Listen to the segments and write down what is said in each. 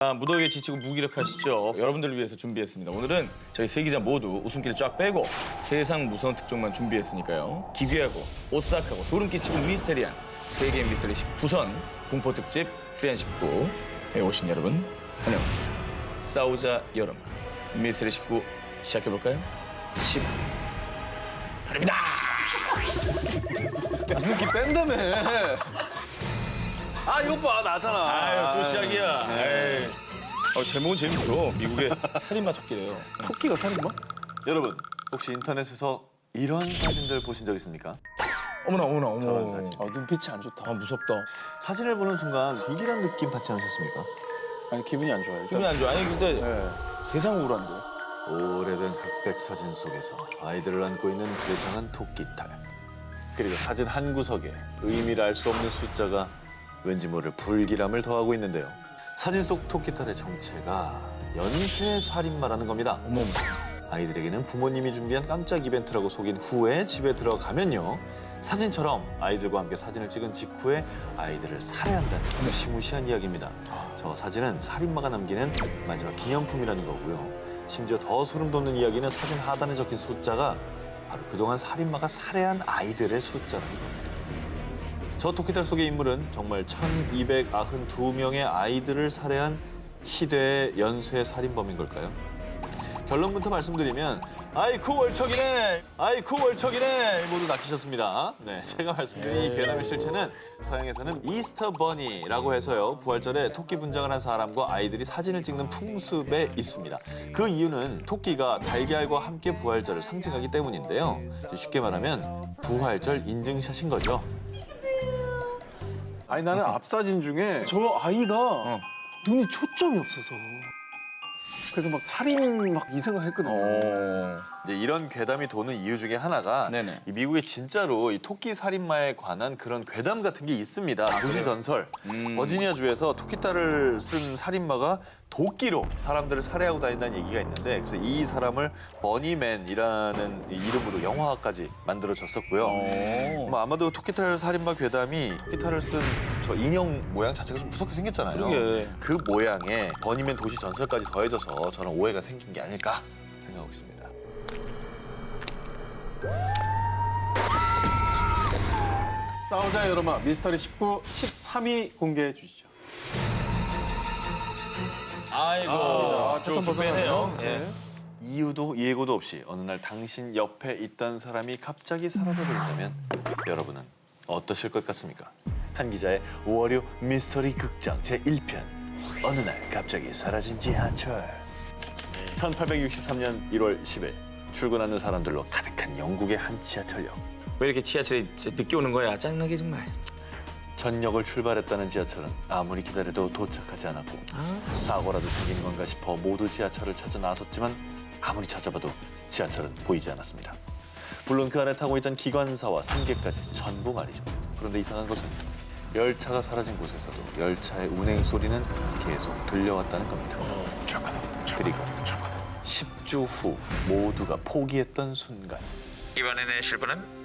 무더위에 지치고 무기력하시죠? 여러분들을 위해서 준비했습니다. 오늘은 저희 세 기자 모두 웃음기를 쫙 빼고 세상 무서운 특종만 준비했으니까요. 기괴하고 오싹하고 소름 끼치고 미스테리한 세계 미스터리 19선 공포 특집 프리한 19에 오신 여러분 환영합니다. 싸우자 여름 미스터리 19 시작해볼까요? 10 바랍니다. 웃음기 뺀다며. 아 이거 봐 나잖아. 아유 또 시작이야. 제목은 재밌어. 미국의 살인마 토끼래요. 토끼가 살인마? 여러분 혹시 인터넷에서 이런 사진들 보신 적 있습니까? 어머나 어머나 어머. 저런 사진. 눈빛이 안 좋다. 무섭다. 사진을 보는 순간 불길한 느낌 받지 않으셨습니까? 아니 기분이 안 좋아요. 기분이 안 좋아. 아니 근데 네. 세상 우울한데. 오래된 흑백 사진 속에서 아이들을 안고 있는 괴상한 토끼탈. 그리고 사진 한 구석에 의미를 알 수 없는 숫자가 왠지 모를 불길함을 더하고 있는데요. 사진 속 토끼탈의 정체가 연쇄 살인마라는 겁니다. 어머. 아이들에게는 부모님이 준비한 깜짝 이벤트라고 속인 후에 집에 들어가면요. 사진처럼 아이들과 함께 사진을 찍은 직후에 아이들을 살해한다는 무시무시한 이야기입니다. 저 사진은 살인마가 남기는 마지막 기념품이라는 거고요. 심지어 더 소름 돋는 이야기는 사진 하단에 적힌 숫자가 바로 그동안 살인마가 살해한 아이들의 숫자라는 겁니다. 저 토끼탈 속의 인물은 정말 1292명의 아이들을 살해한 희대의 연쇄 살인범인 걸까요? 결론부터 말씀드리면 아이쿠 월척이네, 아이쿠 월척이네 모두 낚이셨습니다. 네, 제가 말씀드린 이 괴담의 실체는 서양에서는 이스터 버니라고 해서요. 부활절에 토끼 분장을 한 사람과 아이들이 사진을 찍는 풍습에 있습니다. 그 이유는 토끼가 달걀과 함께 부활절을 상징하기 때문인데요. 쉽게 말하면 부활절 인증샷인 거죠. 아니 나는 앞 사진 중에 저 아이가 눈이 초점이 없어서 그래서 막 살인 막 이 생각 했거든요. 이제 이런 괴담이 도는 이유 중에 하나가 네네. 이 미국에 진짜로 이 토끼 살인마에 관한 그런 괴담 같은 게 있습니다. 도시 전설. 버지니아 주에서 토끼딸을 쓴 살인마가 도끼로 사람들을 살해하고 다닌다는 얘기가 있는데 그래서 이 사람을 버니맨이라는 이름으로 영화까지 만들어졌었고요. 뭐 아마도 토끼딸 살인마 괴담이 토끼딸을 쓴 저 인형 모양 자체가 좀 무섭게 생겼잖아요. 그러게. 그 모양에 버니맨 도시 전설까지 더해져서 저는 오해가 생긴 게 아닐까 생각하고 있습니다. 싸우자 여름아 미스터리 19 13위 공개해 주시죠. 아이고 조금 쭉 빼네요. 네. 이유도 예고도 없이 어느 날 당신 옆에 있던 사람이 갑자기 사라져버린다면 여러분은 어떠실 것 같습니까? 한 기자의 월요 미스터리 극장 제1편 어느 날 갑자기 사라진 지하철 1863년 1월 10일 출근하는 사람들로 가득한 영국의 한 지하철역 왜 이렇게 지하철이 늦게 오는 거야? 짜증나게 정말. 전역을 출발했다는 지하철은 아무리 기다려도 도착하지 않았고 사고라도 생기는 건가 싶어 모두 지하철을 찾아 나섰지만 아무리 찾아봐도 지하철은 보이지 않았습니다. 물론 그 안에 타고 있던 기관사와 승객까지 전부 말이죠. 그런데 이상한 것은 열차가 사라진 곳에서도 열차의 운행 소리는 계속 들려왔다는 겁니다. 그리고 10주 후 모두가 포기했던 순간 이번에 내실 분은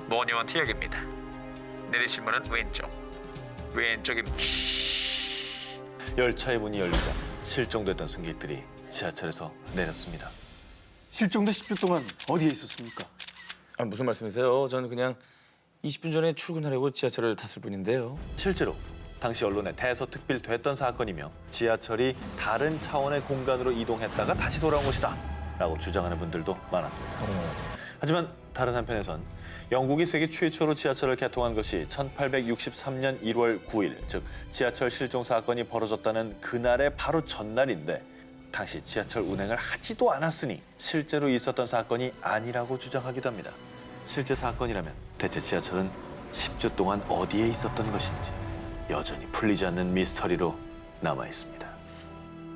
모니먼트역입니다. 내리실 문은 왼쪽입니다. 열차의 문이 열리자 실종됐던 승객들이 지하철에서 내렸습니다. 실종돼 10주 동안 어디에 있었습니까? 무슨 말씀이세요? 저는 그냥 20분 전에 출근하려고 지하철을 탔을 뿐인데요. 실제로 당시 언론에 대서특필됐던 사건이며 지하철이 다른 차원의 공간으로 이동했다가 다시 돌아온 것이다 라고 주장하는 분들도 많았습니다. 하지만 다른 한편에선 영국이 세계 최초로 지하철을 개통한 것이 1863년 1월 9일, 즉 지하철 실종 사건이 벌어졌다는 그날의 바로 전날인데 당시 지하철 운행을 하지도 않았으니 실제로 있었던 사건이 아니라고 주장하기도 합니다. 실제 사건이라면 대체 지하철은 10주 동안 어디에 있었던 것인지 여전히 풀리지 않는 미스터리로 남아있습니다.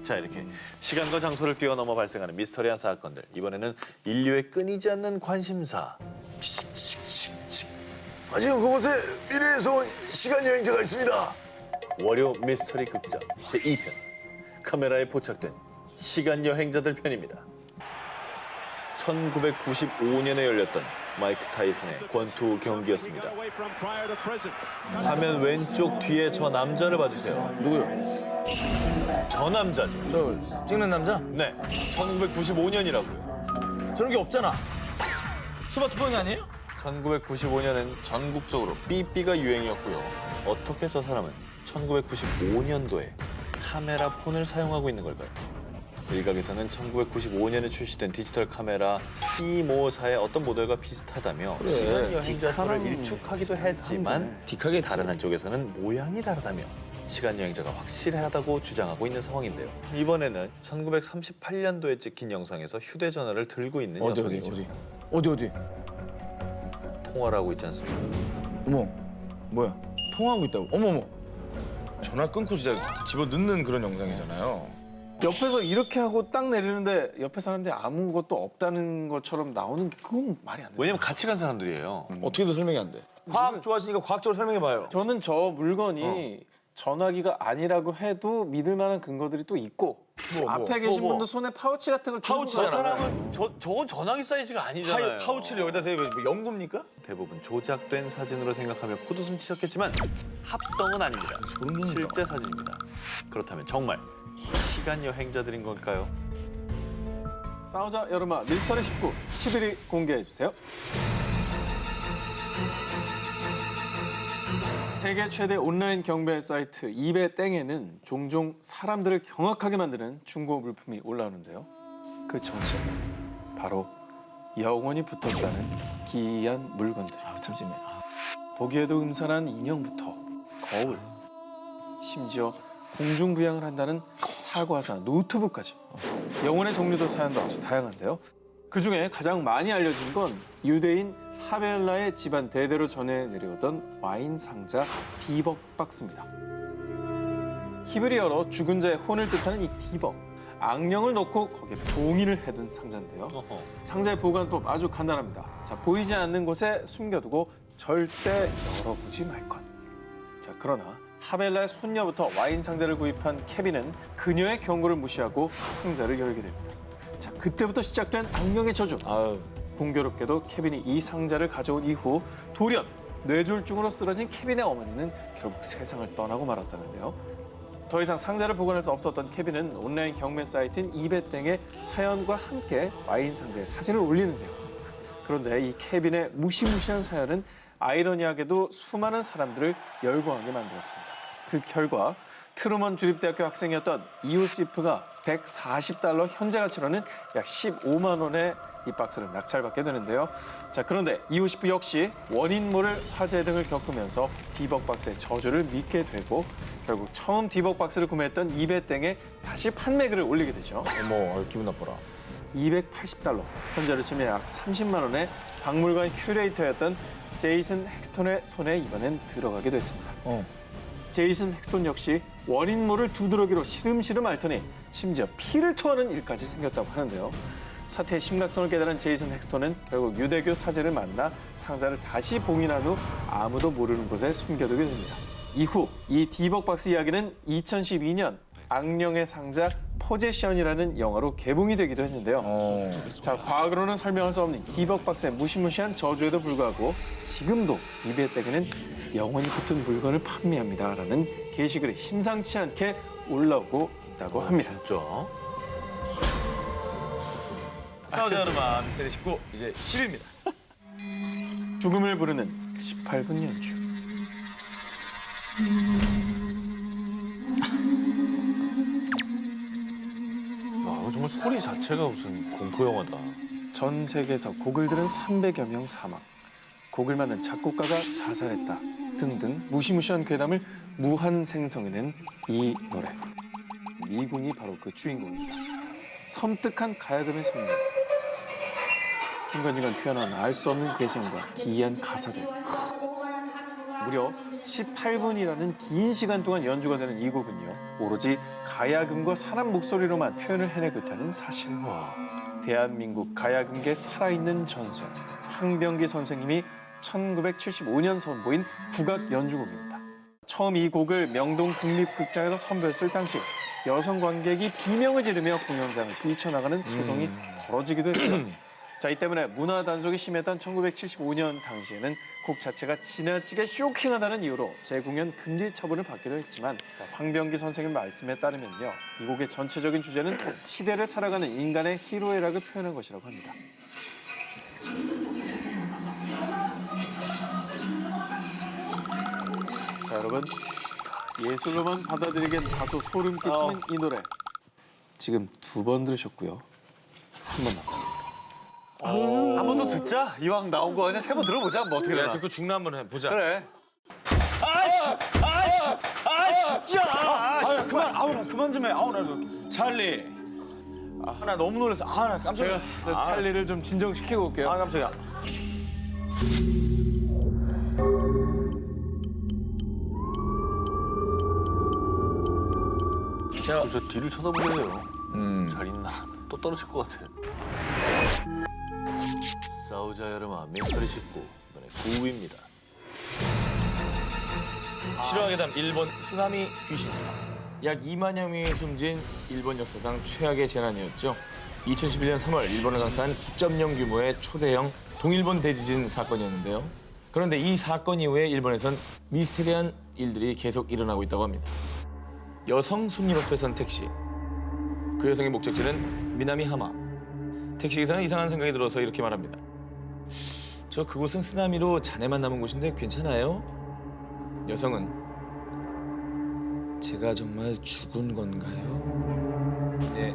자, 이렇게 시간과 장소를 뛰어넘어 발생하는 미스터리한 사건들. 이번에는 인류의 끊이지 않는 관심사. 지금 그곳에 미래에서 온 시간 여행자가 있습니다. 월요 미스터리 극장 제2편. 카메라에 포착된 시간 여행자들 편입니다. 1995년에 열렸던 마이크 타이슨의 권투 경기였습니다. 화면 왼쪽 뒤에 저 남자를 봐주세요. 누구요? 저 남자죠. 저 찍는 남자? 네, 1995년이라고요. 저런 게 없잖아. 스마트폰이 아니에요? 1995년엔 전국적으로 삐삐가 유행이었고요. 어떻게 저 사람은 1995년도에 카메라 폰을 사용하고 있는 걸까요? 일각에서는 1995년에 출시된 디지털 카메라 C 모사의 어떤 모델과 비슷하다며 시간 여행자설을 일축하기도 했지만 딕하겠지. 다른 한쪽에서는 모양이 다르다며 시간 여행자가 확실하다고 주장하고 있는 상황인데요. 이번에는 1938년도에 찍힌 영상에서 휴대전화를 들고 있는 여성이죠. 어디? 통화를 하고 있지 않습니까? 어머, 뭐야? 통화하고 있다고? 어머머. 전화 끊고 진짜 집어넣는 그런 영상이잖아요. 옆에서 이렇게 하고 딱 내리는데 옆에 사람들이 아무것도 없다는 것처럼 나오는 게 그건 말이 안 돼요. 왜냐면 같이 간 사람들이에요. 어떻게든 설명이 안 돼. 과학 좋아하시니까 과학적으로 설명해봐요. 저는 저 물건이 전화기가 아니라고 해도 믿을 만한 근거들이 또 있고 앞에 계신 분도 손에 파우치 같은 걸 들고 파우치잖아. 저 사람은 저건 전화기 사이즈가 아니잖아요. 파우치를 여기다 대고 뭐 연구입니까? 대부분 조작된 사진으로 생각하며 코웃음 치셨겠지만 합성은 아닙니다. 실제 사진입니다. 그렇다면 정말 시간 여행자들인 걸까요? 싸우자 여름아 미스터리 19 11위 공개해 주세요. 세계 최대 온라인 경매 사이트 이베땡에는 종종 사람들을 경악하게 만드는 중고 물품이 올라오는데요. 그 정체는 바로 영원히 붙었다는 기이한 물건들. 참 재미네. 보기에도 음산한 인형부터 거울, 심지어 공중부양을 한다는 사과사, 노트북까지. 영혼의 종류도 사연도 아주 다양한데요. 그중에 가장 많이 알려진 건 유대인 하벨라의 집안 대대로 전해 내려오던 와인 상자 디벅 박스입니다. 히브리어로 죽은 자의 혼을 뜻하는 이 디벅. 악령을 넣고 거기에 봉인을 해둔 상자인데요. 상자의 보관법 아주 간단합니다. 자, 보이지 않는 곳에 숨겨두고 절대 열어보지 말 것. 자, 그러나 하벨라의 손녀부터 와인 상자를 구입한 케빈은 그녀의 경고를 무시하고 상자를 열게 됩니다. 자, 그때부터 시작된 악령의 저주. 공교롭게도 케빈이 이 상자를 가져온 이후 돌연 뇌졸중으로 쓰러진 케빈의 어머니는 결국 세상을 떠나고 말았다는데요. 더 이상 상자를 보관할 수 없었던 케빈은 온라인 경매 사이트인 이베땡에 사연과 함께 와인 상자의 사진을 올리는데요. 그런데 이 케빈의 무시무시한 사연은 아이러니하게도 수많은 사람들을 열광하게 만들었습니다. 그 결과 트루먼 주립대학교 학생이었던 이오시프가 $140 현재 가치로는 약 15만 원의 이 박스를 낙찰받게 되는데요. 자, 그런데 이오시프 역시 원인 모를 화재 등을 겪으면서 디벅 박스의 저주를 믿게 되고 결국 처음 디벅 박스를 구매했던 이베땡에 다시 판매글을 올리게 되죠. 어머, 기분 나빠라. $280, 현재로 치면 약 30만 원의 박물관 큐레이터였던 제이슨 헥스톤의 손에 이번엔 들어가게 됐습니다. 제이슨 헥스톤 역시 원인 모를 두드러기로 시름시름 앓더니 심지어 피를 토하는 일까지 생겼다고 하는데요. 사태의 심각성을 깨달은 제이슨 헥스톤은 결국 유대교 사제를 만나 상자를 다시 봉인한 후 아무도 모르는 곳에 숨겨두게 됩니다. 이후 이 디벅 박스 이야기는 2012년 악령의 상자 포제션이라는 영화로 개봉이 되기도 했는데요. 자, 과학으로는 설명할 수 없는 디벅 박스의 무시무시한 저주에도 불구하고 지금도 이베땡에는 영원히 붙은 물건을 판매합니다라는 게시글이 심상치 않게 올라오고 있다고 합니다. 진짜? 싸우자 여름아 미스터리 19 이제 10위입니다. 죽음을 부르는 18분 연주. 와, 정말 소리 자체가 무슨 공포 영화다. 전 세계에서 곡을 들은 300여 명 사망, 곡을 만든 작곡가가 자살했다 등등 무시무시한 괴담을 무한 생성해낸 이 노래. 미궁이 바로 그 주인공입니다. 섬뜩한 가야금의 선율, 중간중간 튀어나온 알 수 없는 괴성과 기이한 가사들. 무려 18분이라는 긴 시간 동안 연주가 되는 이 곡은요, 오로지 가야금과 사람 목소리로만 표현을 해내고 있다는 사실. 대한민국 가야금계 살아있는 전설 황병기 선생님이 1975년 선보인 국악 연주곡입니다. 처음 이 곡을 명동 국립극장에서 선보였을 당시 여성 관객이 비명을 지르며 공연장을 뛰쳐나가는 소동이 벌어지기도 했고요. 자, 이 때문에 문화 단속이 심했던 1975년 당시에는 곡 자체가 지나치게 쇼킹하다는 이유로 재공연 금지 처분을 받기도 했지만 자, 황병기 선생님 말씀에 따르면요. 이 곡의 전체적인 주제는 시대를 살아가는 인간의 희로애락을 표현한 것이라고 합니다. 자, 여러분. 예술로만 받아들이기엔 다소 소름 끼치는 이 노래. 지금 2번 들으셨고요. 한 번 남았습니다. 한 번 더 듣자. 이왕 나온 거 그냥 3번 들어보자. 뭐 어떻게 야, 되나. 듣고 중나 한번 해보자. 그래. 진짜. 그만 좀 해. 나 찰리. 나 너무 놀랐어. 나 깜짝이야. 제가 찰리를 좀 진정시키고 올게요. 깜짝이야. 저 뒤를 쳐다보네요. 잘 있나? 또 떨어질 것 같아. 싸우자 여름아 미스터리 19 이번에 9위입니다. 실화의 담 일본 쓰나미 귀신. 약 2만여 명이 숨진 일본 역사상 최악의 재난이었죠. 2011년 3월 일본을 강타한 9.0 규모의 초대형 동일본 대지진 사건이었는데요. 그런데 이 사건 이후에 일본에선 미스테리한 일들이 계속 일어나고 있다고 합니다. 여성 손님 앞에 선 택시. 그 여성의 목적지는 미나미 하마. 택시기사는 이상한 생각이 들어서 이렇게 말합니다. 저 그곳은 쓰나미로 잔해만 남은 곳인데 괜찮아요? 여성은 제가 정말 죽은 건가요? 네,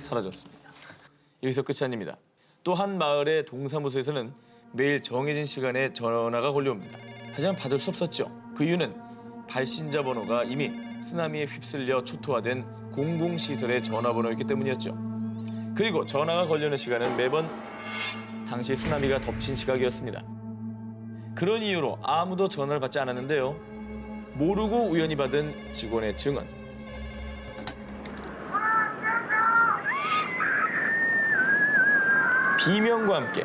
사라졌습니다. 여기서 끝이 아닙니다. 또 한 마을의 동사무소에서는 매일 정해진 시간에 전화가 걸려옵니다. 하지만 받을 수 없었죠. 그 이유는 발신자 번호가 이미 쓰나미에 휩쓸려 초토화된 공공시설의 전화번호였기 때문이었죠. 그리고 전화가 걸려오는 시간은 매번 당시 쓰나미가 덮친 시각이었습니다. 그런 이유로 아무도 전화를 받지 않았는데요. 모르고 우연히 받은 직원의 증언. 비명과 함께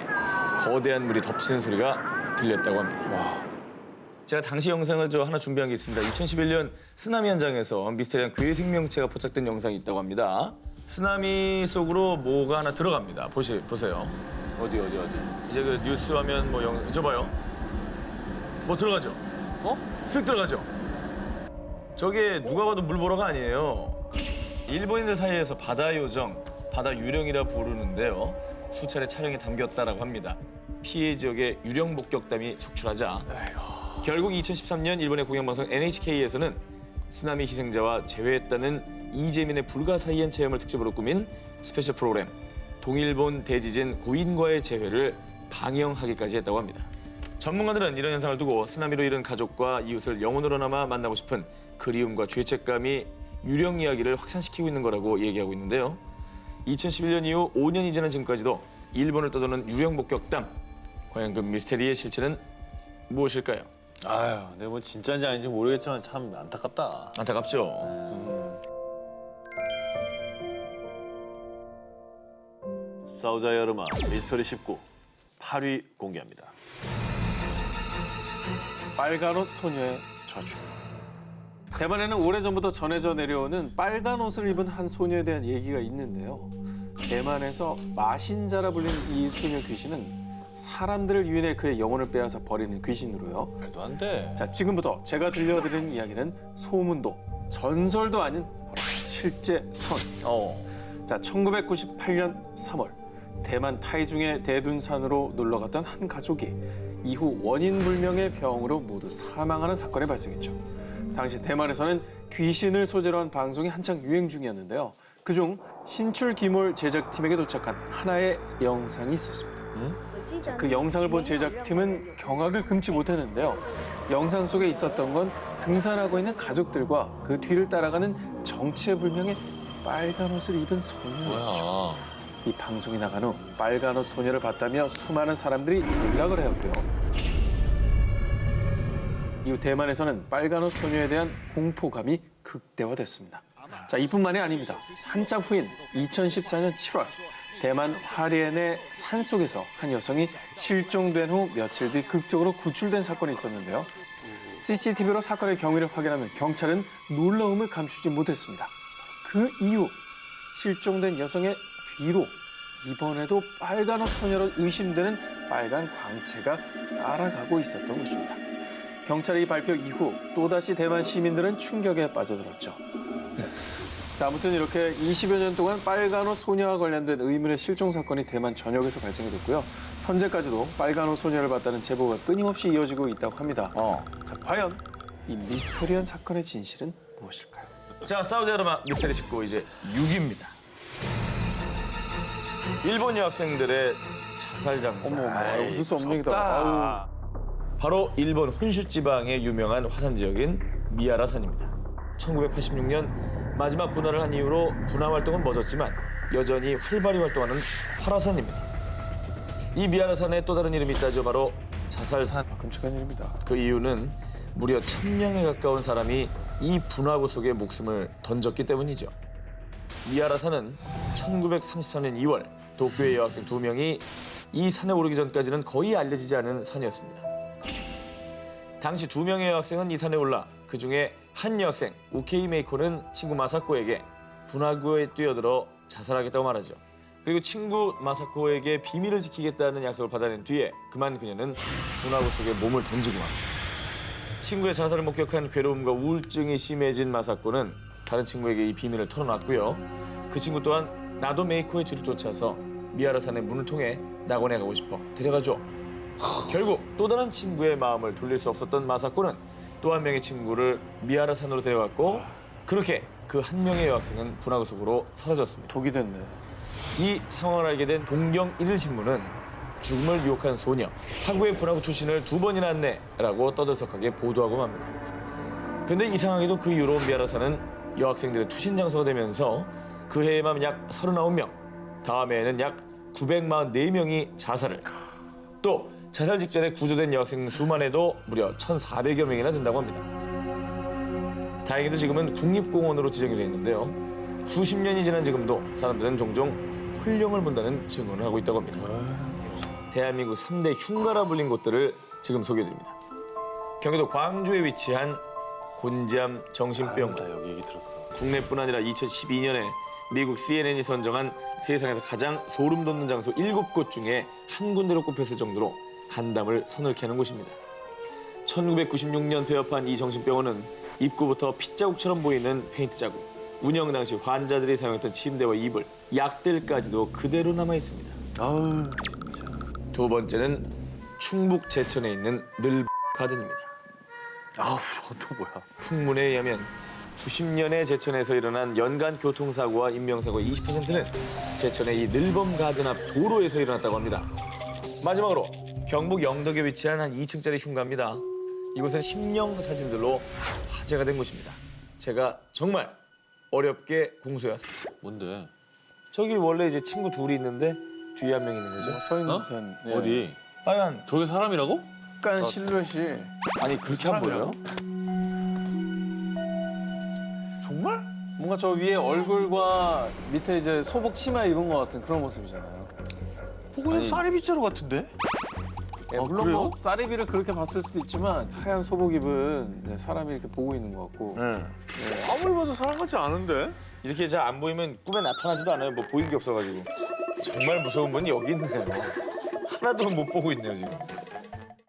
거대한 물이 덮치는 소리가 들렸다고 합니다. 제가 당시 영상을 하나 준비한 게 있습니다. 2011년 쓰나미 현장에서 미스테리한 괴 생명체가 포착된 영상이 있다고 합니다. 쓰나미 속으로 뭐가 하나 들어갑니다. 보세요. 어디. 이제 그 뉴스 화면 저 봐요. 뭐 들어가죠? 쓱 들어가죠? 저게 누가 봐도 물보라가 아니에요. 일본인들 사이에서 바다 요정, 바다 유령이라 부르는데요. 수차례 촬영에 담겼다라고 합니다. 피해 지역의 유령 목격담이 속출하자 결국 2013년 일본의 공영방송 NHK에서는 쓰나미 희생자와 재회했다는 이재민의 불가사의한 체험을 특집으로 꾸민 스페셜 프로그램 동일본 대지진 고인과의 재회를 방영하기까지 했다고 합니다. 전문가들은 이런 현상을 두고 쓰나미로 잃은 가족과 이웃을 영혼으로나마 만나고 싶은 그리움과 죄책감이 유령 이야기를 확산시키고 있는 거라고 얘기하고 있는데요. 2011년 이후 5년이 지난 지금까지도 일본을 떠도는 유령 목격담. 과연 그 미스테리의 실체는 무엇일까요? 아유, 근데 뭐 진짜인지 아닌지 모르겠지만 참 안타깝다. 안타깝죠. 싸우자 여름아 미스터리 19 8위 공개합니다. 빨간 옷 소녀의 저주. 대만에는 오래전부터 전해져 내려오는 빨간 옷을 입은 한 소녀에 대한 얘기가 있는데요. 대만에서 마신자라 불리는 이 소녀 귀신은 사람들을 유인해 그의 영혼을 빼앗아 버리는 귀신으로요. 말도 안 돼. 자, 지금부터 제가 들려드리는 이야기는 소문도 전설도 아닌 바로 실제 사건. 자, 1998년 3월 대만 타이중의 대둔산으로 놀러 갔던 한 가족이 이후 원인 불명의 병으로 모두 사망하는 사건이 발생했죠. 당시 대만에서는 귀신을 소재로 한 방송이 한창 유행 중이었는데요. 그중 신출귀몰 제작팀에게 도착한 하나의 영상이 있었습니다. 그 영상을 본 제작팀은 경악을 금치 못했는데요. 영상 속에 있었던 건 등산하고 있는 가족들과 그 뒤를 따라가는 정체불명의 빨간 옷을 입은 소녀였죠. 뭐야? 이 방송이 나간 후 빨간 옷 소녀를 봤다며 수많은 사람들이 연락을 해왔고요. 이후 대만에서는 빨간 옷 소녀에 대한 공포감이 극대화됐습니다. 자, 이뿐만이 아닙니다. 한참 후인 2014년 7월 대만 화롄의 산속에서 한 여성이 실종된 후 며칠 뒤 극적으로 구출된 사건이 있었는데요. CCTV로 사건의 경위를 확인하면 경찰은 놀라움을 감추지 못했습니다. 그 이후 실종된 여성의 뒤로 이번에도 빨간 옷 소녀로 의심되는 빨간 광채가 따라가고 있었던 것입니다. 경찰의 발표 이후 또다시 대만 시민들은 충격에 빠져들었죠. 자, 아무튼 이렇게 20여 년 동안 빨간 옷 소녀와 관련된 의문의 실종 사건이 대만 전역에서 발생이 됐고요. 현재까지도 빨간 옷 소녀를 봤다는 제보가 끊임없이 이어지고 있다고 합니다. 자, 과연 이 미스터리한 사건의 진실은 무엇일까요? 자, 싸우자 여러분 미스터리 짚고 이제 6위입니다. 일본 여학생들의 자살 장소. 어머, 웃을 수 없는 얘기다. 바로 일본 혼슈 지방의 유명한 화산 지역인 미야라산입니다. 1986년 마지막 분화를 한 이후로 분화 활동은 멎었지만 여전히 활발히 활동하는 활화산입니다. 이 미야라산의 또 다른 이름이 있다죠. 바로 자살산. 끔찍한 일입니다. 그 이유는 무려 1000명에 가까운 사람이 이 분화구 속에 목숨을 던졌기 때문이죠. 미야라산은 1934년 2월 도쿄의 여학생 2명이 이 산에 오르기 전까지는 거의 알려지지 않은 산이었습니다. 당시 2명의 여학생은 이 산에 올라 그중에 한 여학생 우케이 메이코는 친구 마사코에게 분화구에 뛰어들어 자살하겠다고 말하죠. 그리고 친구 마사코에게 비밀을 지키겠다는 약속을 받아낸 뒤에 그만 그녀는 분화구 속에 몸을 던지고 맙니다. 친구의 자살을 목격한 괴로움과 우울증이 심해진 마사코는 다른 친구에게 이 비밀을 털어놨고요. 그 친구 또한 나도 메이코의 뒤를 쫓아서 미야라산의 문을 통해 낙원에 가고 싶어 데려가줘. 결국 또 다른 친구의 마음을 돌릴 수 없었던 마사코는 또 한 명의 친구를 미야라산으로 데려갔고 그렇게 그 한 명의 여학생은 분화구 속으로 사라졌습니다. 독이 됐네. 이 상황을 알게 된 동경 1일신문은 죽음을 유혹한 소녀, 하구의 분화구 투신을 2번이나 했네라고 떠들썩하게 보도하고 맙니다. 근데 이상하게도 그 이후로 미야라산은 여학생들의 투신 장소가 되면서 그 해에만 약 39명, 다음 해에는 약 944명이 자살을, 또 자살 직전에 구조된 여학생 수만 해도 무려 1,400여 명이나 된다고 합니다. 다행히도 지금은 국립공원으로 지정이 되어 있는데요. 수십 년이 지난 지금도 사람들은 종종 홀령을 본다는 증언을 하고 있다고 합니다. 대한민국 3대 흉가라 불린 곳들을 지금 소개해드립니다. 경기도 광주에 위치한 곤지암 정신병원. 나 여기 얘기 들었어. 국내뿐 아니라 2012년에 미국 CNN이 선정한 세상에서 가장 소름 돋는 장소 7곳 중에 한 군데로 꼽혔을 정도로 간담을 서늘케 하는 곳입니다. 1996년 폐업한 이 정신병원은 입구부터 핏자국처럼 보이는 페인트 자국, 운영 당시 환자들이 사용했던 침대와 이불, 약들까지도 그대로 남아 있습니다. 아우 진짜. 두 번째는 충북 제천에 있는 늘 가든입니다. 아우 또 뭐야. 풍문에 의하면 90년에 제천에서 일어난 연간 교통사고와 인명사고의 20%는 제천의 이 늘범 가든 앞 도로에서 일어났다고 합니다. 마지막으로 경북 영덕에 위치한 한 2층짜리 흉가입니다. 이곳은 심령 사진들로 화제가 된 곳입니다. 제가 정말 어렵게 공소했습니다. 뭔데? 저기 원래 이제 친구 둘이 있는데 뒤에 한 명 있는 거죠. 서 있는 어? 듯한 어디? 빨간 저게 사람이라고? 약간 실루엣이 아니 그렇게 안 보여요? 정말? 뭔가 저 위에 얼굴과 밑에 이제 소복 치마 입은 것 같은 그런 모습이잖아요. 그냥 쌀이 빗자루 같은데? 예, 아, 물론 그래요? 뭐 쌀이비를 그렇게 봤을 수도 있지만 하얀 소복 입은 이제 사람이 이렇게 보고 있는 것 같고 아무리 봐도 사람 같지 않은데? 이렇게 잘 안 보이면 꿈에 나타나지도 않아요. 뭐 보이는 게 없어가지고. 정말 무서운 분 여기 있네요. 하나도 못 보고 있네요 지금.